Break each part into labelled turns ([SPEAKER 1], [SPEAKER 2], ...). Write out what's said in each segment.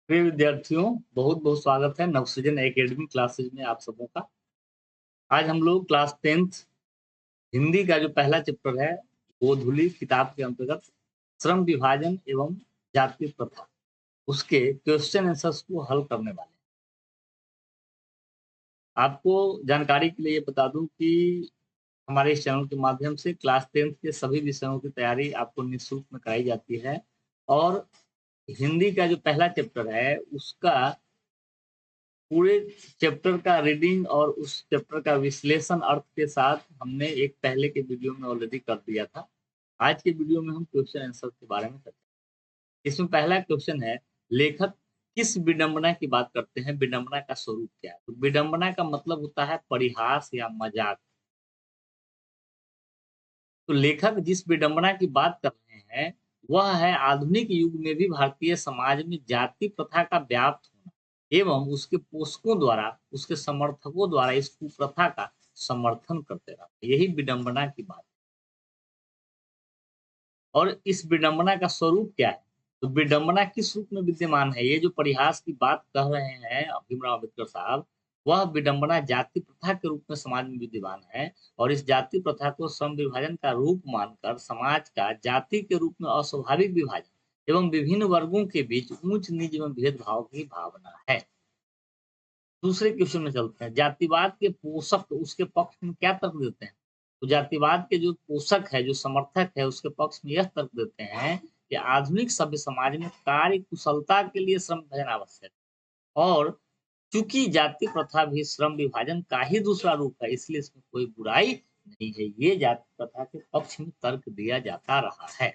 [SPEAKER 1] प्रिय विद्यार्थियों, बहुत बहुत स्वागत है नवसृजन एकेडमी क्लासेज में आप सबों का। आज हम लोग क्लास 10th हिंदी का जो पहला चैप्टर है गोधुली किताब के अंतर्गत श्रम विभाजन एवं जाति प्रथा उसके क्वेश्चन आंसर्स को हल करने वाले हैं। आपको जानकारी के लिए बता दूं कि हमारे इस चैनल के माध्यम से क्लास 10th के सभी विषयों की तैयारी आपको निःशुल्क में कराई जाती है और हिंदी का जो पहला चैप्टर है उसका पूरे चैप्टर का रीडिंग और उस चैप्टर का विश्लेषण अर्थ के साथ हमने एक पहले के वीडियो में ऑलरेडी कर दिया था। आज के वीडियो में हम क्वेश्चन आंसर के बारे में करते हैं। इसमें पहला क्वेश्चन है, लेखक किस विडंबना की बात करते हैं? विडंबना का स्वरूप क्या है? तो विडंबना का मतलब होता है परिहास या मजाक। तो लेखक जिस विडंबना की बात कर रहे हैं वह है आधुनिक युग में भी भारतीय समाज में जाति प्रथा का व्याप्त होना एवं उसके पोषकों द्वारा, उसके समर्थकों द्वारा इस कुप्रथा का समर्थन करते रहना, यही विडंबना की बात है। और इस विडंबना का स्वरूप क्या है? तो विडंबना किस रूप में विद्यमान है? ये जो परिहास की बात कह रहे हैं भीमराव अम्बेडकर साहब, वह विडंबना जाति प्रथा के रूप में समाज में विद्यमान है और इस जाति प्रथा को श्रम विभाजन का रूप मानकर समाज का जाति के रूप में अस्वाभाविक विभाजन एवं विभिन्न वर्गों के बीच ऊंच नीच एवं भेदभाव की भावना है। दूसरे क्वेश्चन में चलते हैं, जातिवाद के पोषक उसके पक्ष में क्या तर्क देते हैं? तो जातिवाद के जो पोषक है, जो समर्थक है, उसके पक्ष में यह तर्क देते हैं कि आधुनिक सभ्य समाज में कार्य कुशलता के लिए श्रम विभाजन आवश्यक है और चूंकि जाति प्रथा भी श्रम विभाजन का ही दूसरा रूप है, इसलिए इसमें कोई बुराई नहीं है। ये जाति प्रथा के पक्ष में तर्क दिया जाता रहा है।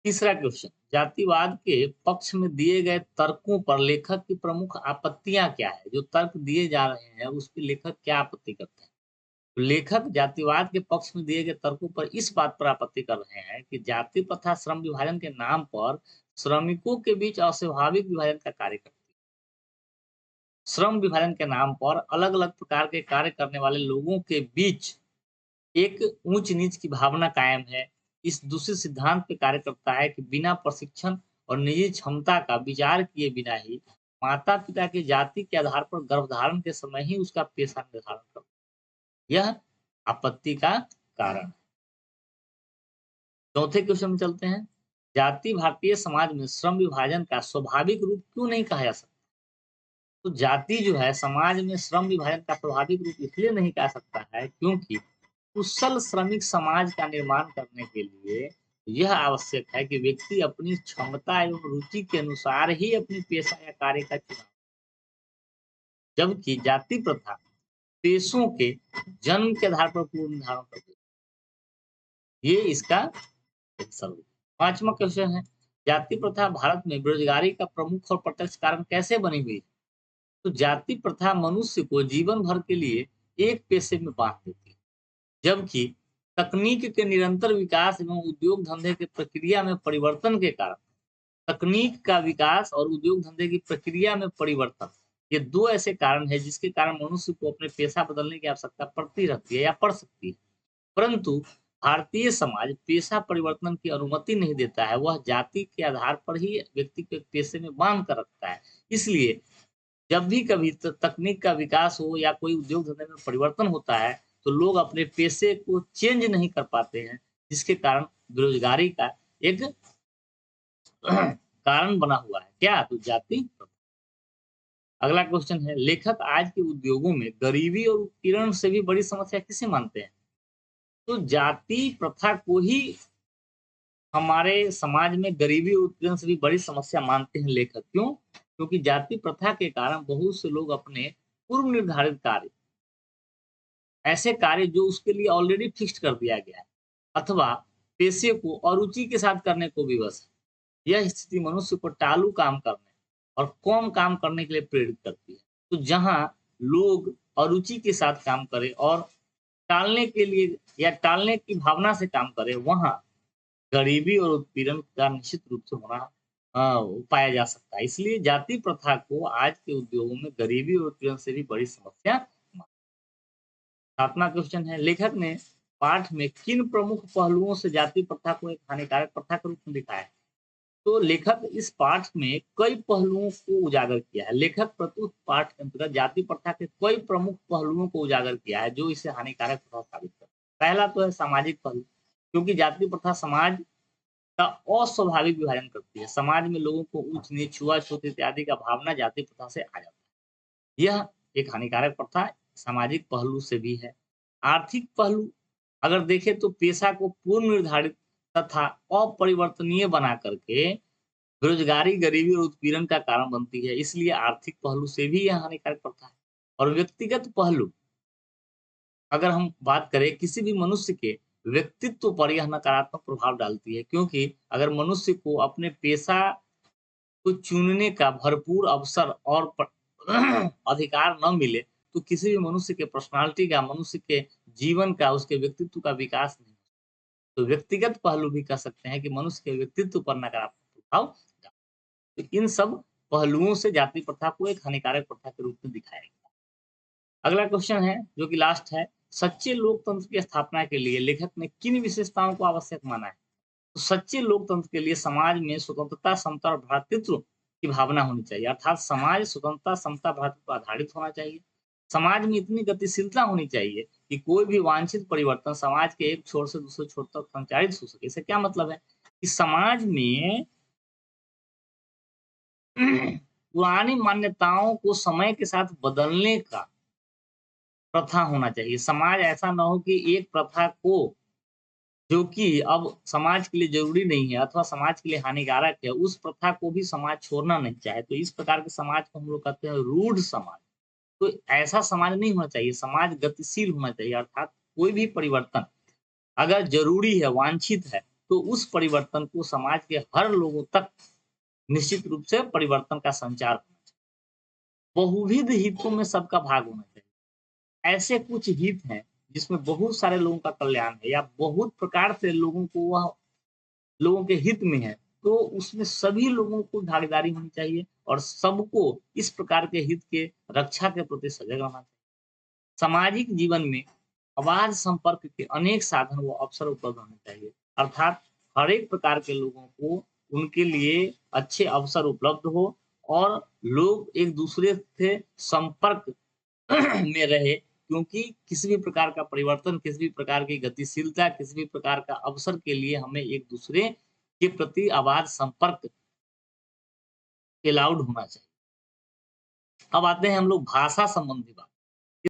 [SPEAKER 1] तीसरा क्वेश्चन, जातिवाद के पक्ष में दिए गए तर्कों पर लेखक की प्रमुख आपत्तियां क्या है? जो तर्क दिए जा रहे हैं उस पर लेखक क्या आपत्ति करते हैं? तो लेखक जातिवाद के पक्ष में दिए गए तर्कों पर इस बात पर आपत्ति कर रहे हैं कि जाति प्रथा श्रम विभाजन के नाम पर श्रमिकों के बीच अस्वाभाविक विभाजन का कार्य करती है। श्रम विभाजन के नाम पर अलग अलग प्रकार के कार्य करने वाले लोगों के बीच एक ऊंच नीच की भावना कायम है। इस दूसरे सिद्धांत पे कार्य करता है कि बिना प्रशिक्षण और निजी क्षमता का विचार किए बिना ही माता पिता की जाति के आधार पर गर्भधारण के समय ही उसका पेशा निर्धारण करता है। यह आपत्ति का कारण है। चौथे क्वेश्चन में चलते हैं, जाति भारतीय समाज में श्रम विभाजन का स्वाभाविक रूप क्यों नहीं कहा जा सकता? तो जाति जो है समाज में श्रम विभाजन का स्वाभाविक रूप इसलिए नहीं कह सकता है क्योंकि कुशल श्रमिक समाज का निर्माण करने के लिए यह आवश्यक है कि व्यक्ति अपनी क्षमता एवं रुचि के अनुसार ही अपनी पेशा या कार्य का चुनाव, जबकि जाति प्रथा पेशों के जन्म के आधार पर पूर्ण निर्धारण करती है। ये इसका स्वरूप। पांचवा क्वेश्चन है, जाति प्रथा भारत में बेरोजगारी का प्रमुख और प्रत्यक्ष कारण कैसे बनी हुई? तो जाति प्रथा मनुष्य को जीवन भर के लिए एक पेशे में बांध देती है, जबकि तकनीक के निरंतर विकास एवं उद्योग धंधे के प्रक्रिया में परिवर्तन के कारण तकनीक का विकास और उद्योग धंधे की प्रक्रिया में परिवर्तन, ये दो ऐसे कारण हैं जिसके कारण मनुष्य को अपने पेशा बदलने की आवश्यकता पड़ती रहती है या पड़ सकती है। परंतु भारतीय समाज पेशा परिवर्तन की अनुमति नहीं देता है, वह जाति के आधार पर ही व्यक्ति को एक पेशे में बांध कर रखता है। इसलिए जब भी कभी तकनीक का विकास हो या कोई उद्योग धंधे में परिवर्तन होता है तो लोग अपने पेशे को चेंज नहीं कर पाते हैं, जिसके कारण बेरोजगारी का एक कारण बना हुआ है। क्या? तो जाति। अगला क्वेश्चन है, लेखक आज के उद्योगों में गरीबी और उत्पीड़न से भी बड़ी समस्या किसे मानते हैं? तो जाति प्रथा को ही हमारे समाज में गरीबी और उत्पीड़न से भी बड़ी समस्या मानते हैं लेखक। क्यों? क्योंकि जाति प्रथा के कारण बहुत से लोग अपने पूर्व निर्धारित कार्य, ऐसे कार्य जो उसके लिए ऑलरेडी फिक्स्ड कर दिया गया है, अथवा पेशे को अरुचि के साथ करने को विवश है। यह स्थिति मनुष्य को टालू काम करने और कम काम करने के लिए प्रेरित करती है। तो जहाँ लोग अरुचि के साथ काम करें और टालने के लिए या टालने की भावना से काम करें, वहाँ गरीबी और उत्पीड़न का निश्चित रूप से होना पाया जा सकता है। इसलिए जाति प्रथा को आज के उद्योगों में गरीबी और उत्पीड़न से भी बड़ी समस्या। सातवां क्वेश्चन है, लेखक ने पाठ में किन प्रमुख पहलुओं से जाति प्रथा को एक हानिकारक प्रथा के रूप में दिखाया है? तो लेखक इस पाठ में कई पहलुओं को उजागर किया है। लेखक प्रस्तुत पाठ के अंतर्गत जाति प्रथा के कई प्रमुख पहलुओं को उजागर किया है जो इसे हानिकारक प्रथा साबित करता है। पहला तो है सामाजिक पहलू, क्योंकि जाति प्रथा समाज का अस्वाभाविक विभाजन करती है। समाज में लोगों को ऊंच नीच, छुआ-छूत इत्यादि का भावना जाति प्रथा से आ जाता है। यह एक हानिकारक प्रथा सामाजिक पहलू से भी है। आर्थिक पहलू अगर देखें तो पेशा को पूर्व निर्धारित तथा अपरिवर्तनीय बना करके बेरोजगारी, गरीबी और उत्पीड़न का कारण बनती है। इसलिए आर्थिक पहलू से भी यह हानिकारक प्रथा है। और व्यक्तिगत पहलू अगर हम बात करें, किसी भी मनुष्य के व्यक्तित्व पर यह नकारात्मक प्रभाव डालती है, क्योंकि अगर मनुष्य को अपने पेशा को चुनने का भरपूर अवसर और अधिकार न मिले, तो किसी भी मनुष्य के पर्सनालिटी का, मनुष्य के जीवन का, उसके व्यक्तित्व का विकास नहीं। तो व्यक्तिगत पहलू भी कह सकते हैं कि मनुष्य के व्यक्तित्व पर नकारात्मक प्रभाव डालता है। तो इन सब पहलुओं से जाति प्रथा को एक हानिकारक प्रथा के रूप में दिखाया गया। अगला क्वेश्चन है जो कि लास्ट है, सच्चे लोकतंत्र की स्थापना के लिए लेखक ने किन विशेषताओं को आवश्यक माना है? तो सच्चे लोकतंत्र के लिए समाज में स्वतंत्रता, समता और भ्रातृत्व की भावना होनी चाहिए। अर्थात समाज स्वतंत्रता, समता, भ्रातृत्व पर आधारित होना चाहिए। समाज में इतनी गतिशीलता होनी चाहिए कि कोई भी वांछित परिवर्तन समाज के एक छोर से दूसरे छोर तक संचारित हो सके। इससे क्या मतलब है कि समाज में पुरानी मान्यताओं को समय के साथ बदलने का प्रथा होना चाहिए। समाज ऐसा ना हो कि एक प्रथा को, जो कि अब समाज के लिए ज़रूरी नहीं है अथवा समाज के लिए हानिकारक है, उस प्रथा को भी समाज छोड़ना नहीं चाहे। तो इस प्रकार के समाज को हम लोग कहते हैं रूढ़ समाज। तो ऐसा समाज नहीं होना चाहिए, समाज गतिशील होना चाहिए। अर्थात कोई भी परिवर्तन अगर ज़रूरी है, वांछित है, तो उस परिवर्तन को समाज के हर लोगों तक निश्चित रूप से परिवर्तन का संचार होना चाहिए। बहुविध हितों में सबका भाग होना चाहिए। ऐसे कुछ हित हैं जिसमें बहुत सारे लोगों का कल्याण है या बहुत प्रकार से लोगों को वह लोगों के हित में है, तो उसमें सभी लोगों को भागीदारी होनी चाहिए और सबको इस प्रकार के हित के रक्षा के प्रति सजग रहना चाहिए। सामाजिक जीवन में अबाध संपर्क के अनेक साधन व अवसर उपलब्ध होने चाहिए। अर्थात हर एक प्रकार के लोगों को उनके लिए अच्छे अवसर उपलब्ध हो और लोग एक दूसरे से संपर्क में रहे, क्योंकि किसी भी प्रकार का परिवर्तन, किसी भी प्रकार की गतिशीलता, किसी भी प्रकार का अवसर के लिए हमें एक दूसरे के प्रति अबाध संपर्क अलाउड होना चाहिए। अब आते हैं हम लोग भाषा संबंधी बात।